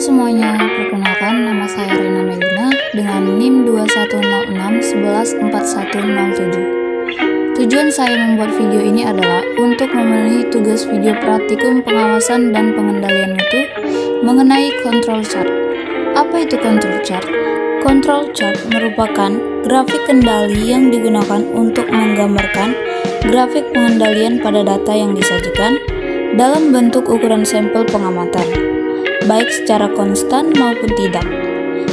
semuanya, perkenalkan nama saya Rena Melina dengan NIM 2106114107. Tujuan saya membuat video ini adalah untuk memenuhi tugas video praktikum pengawasan dan pengendalian mutu mengenai control chart. Apa itu control chart? Control chart merupakan grafik kendali yang digunakan untuk menggambarkan grafik pengendalian pada data yang disajikan dalam bentuk ukuran sampel pengamatan, baik secara konstan maupun tidak,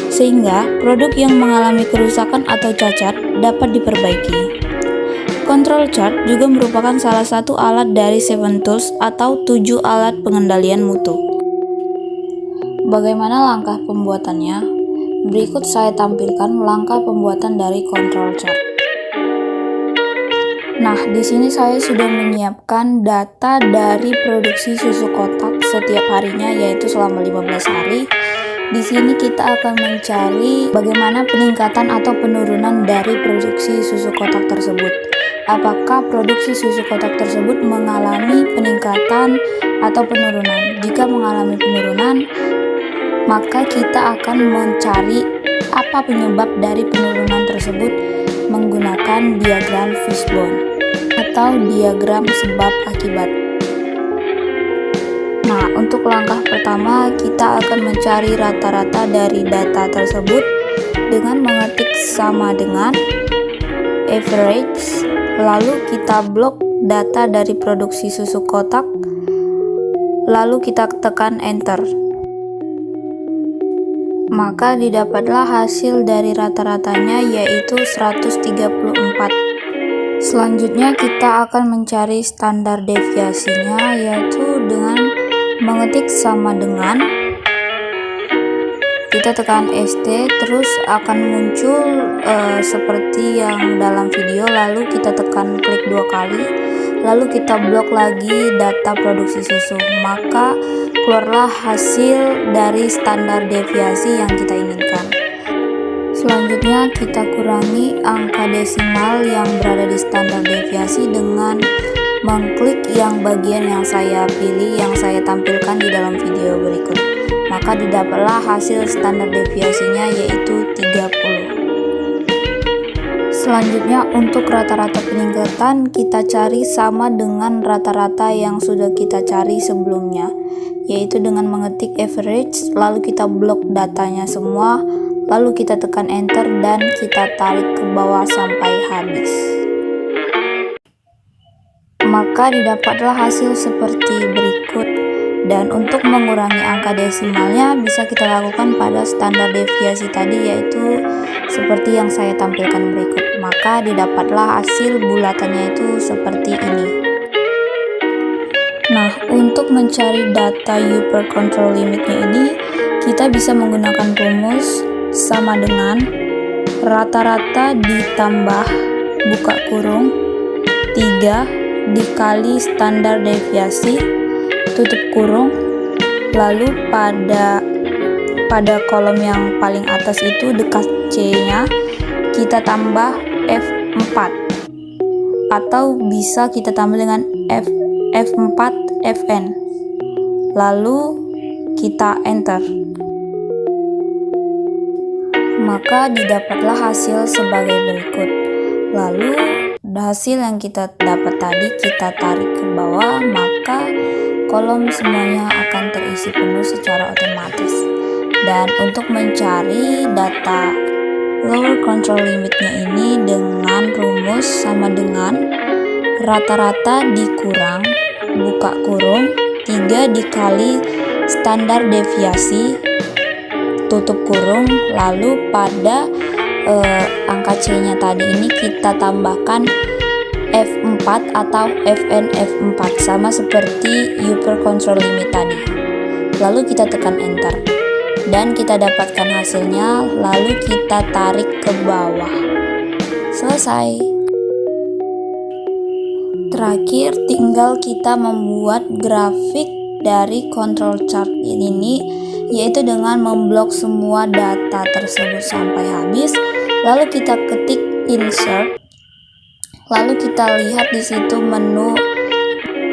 sehingga produk yang mengalami kerusakan atau cacat dapat diperbaiki. Control chart juga merupakan salah satu alat dari 7 tools atau 7 alat pengendalian mutu. Bagaimana langkah pembuatannya? Berikut saya tampilkan langkah pembuatan dari control chart. Nah, di sini saya sudah menyiapkan data dari produksi susu kotak setiap harinya, yaitu selama 15 hari. Di sini kita akan mencari bagaimana peningkatan atau penurunan dari produksi susu kotak tersebut. Apakah produksi susu kotak tersebut mengalami peningkatan atau penurunan? Jika mengalami penurunan, maka kita akan mencari apa penyebab dari penurunan tersebut menggunakan diagram fishbone atau diagram sebab akibat. Nah, untuk langkah pertama kita akan mencari rata-rata dari data tersebut dengan mengetik sama dengan average, lalu kita blok data dari produksi susu kotak, lalu kita tekan enter. Maka didapatlah hasil dari rata-ratanya, yaitu 134. Selanjutnya kita akan mencari standar deviasinya, yaitu dengan mengetik sama dengan, kita tekan ST, terus akan muncul seperti yang dalam video, lalu kita tekan klik 2 kali, lalu kita blok lagi data produksi susu, maka keluarlah hasil dari standar deviasi yang kita inginkan. Selanjutnya kita kurangi angka desimal yang berada di standar deviasi dengan mengklik yang bagian yang saya pilih, yang saya tampilkan di dalam video berikut. Maka didapatlah hasil standar deviasinya, yaitu 30. Selanjutnya untuk rata-rata peningkatan kita cari sama dengan rata-rata yang sudah kita cari sebelumnya, yaitu dengan mengetik average, lalu kita blok datanya semua, lalu kita tekan enter dan kita tarik ke bawah sampai habis. Maka didapatlah hasil seperti berikut. Dan untuk mengurangi angka desimalnya bisa kita lakukan pada standar deviasi tadi, yaitu seperti yang saya tampilkan berikut. Maka didapatlah hasil bulatannya itu seperti ini. Nah, untuk mencari data U per control limitnya ini, kita bisa menggunakan rumus sama dengan rata-rata ditambah buka kurung 3 dikali standar deviasi tutup kurung, lalu pada kolom yang paling atas itu dekat C-nya kita tambah F4, atau bisa kita tambah dengan F4 Fn, lalu kita enter. Maka didapatlah hasil sebagai berikut. Lalu hasil yang kita dapat tadi kita tarik ke bawah, maka kolom semuanya akan terisi penuh secara otomatis. Dan untuk mencari data lower control limitnya ini dengan rumus sama dengan rata-rata dikurang buka kurung 3 dikali standar deviasi tutup kurung, lalu pada angka C-nya tadi ini kita tambahkan F4 atau Fn F4 sama seperti U per control limit tadi. Lalu kita tekan enter dan kita dapatkan hasilnya, lalu kita tarik ke bawah. Selesai. Terakhir tinggal kita membuat grafik dari control chart ini, yaitu dengan memblok semua data tersebut sampai habis, lalu kita ketik insert, lalu kita lihat di situ menu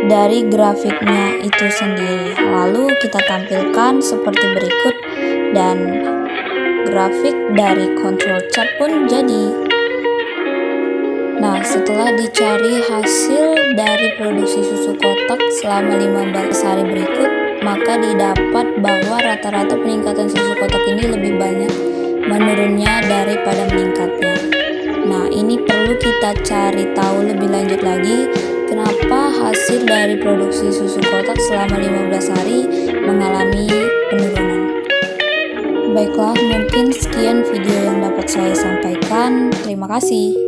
dari grafiknya itu sendiri. Lalu kita tampilkan seperti berikut. dan grafik dari control chart pun jadi. Nah, setelah dicari hasil dari produksi susu kotak selama 15 hari berikut, maka didapat bahwa rata-rata peningkatan susu kotak ini lebih banyak menurunnya daripada meningkatnya. Nah, ini perlu kita cari tahu lebih lanjut lagi kenapa hasil dari produksi susu kotak selama 15 hari mengalami penurunan. Baiklah, mungkin sekian video yang dapat saya sampaikan. Terima kasih.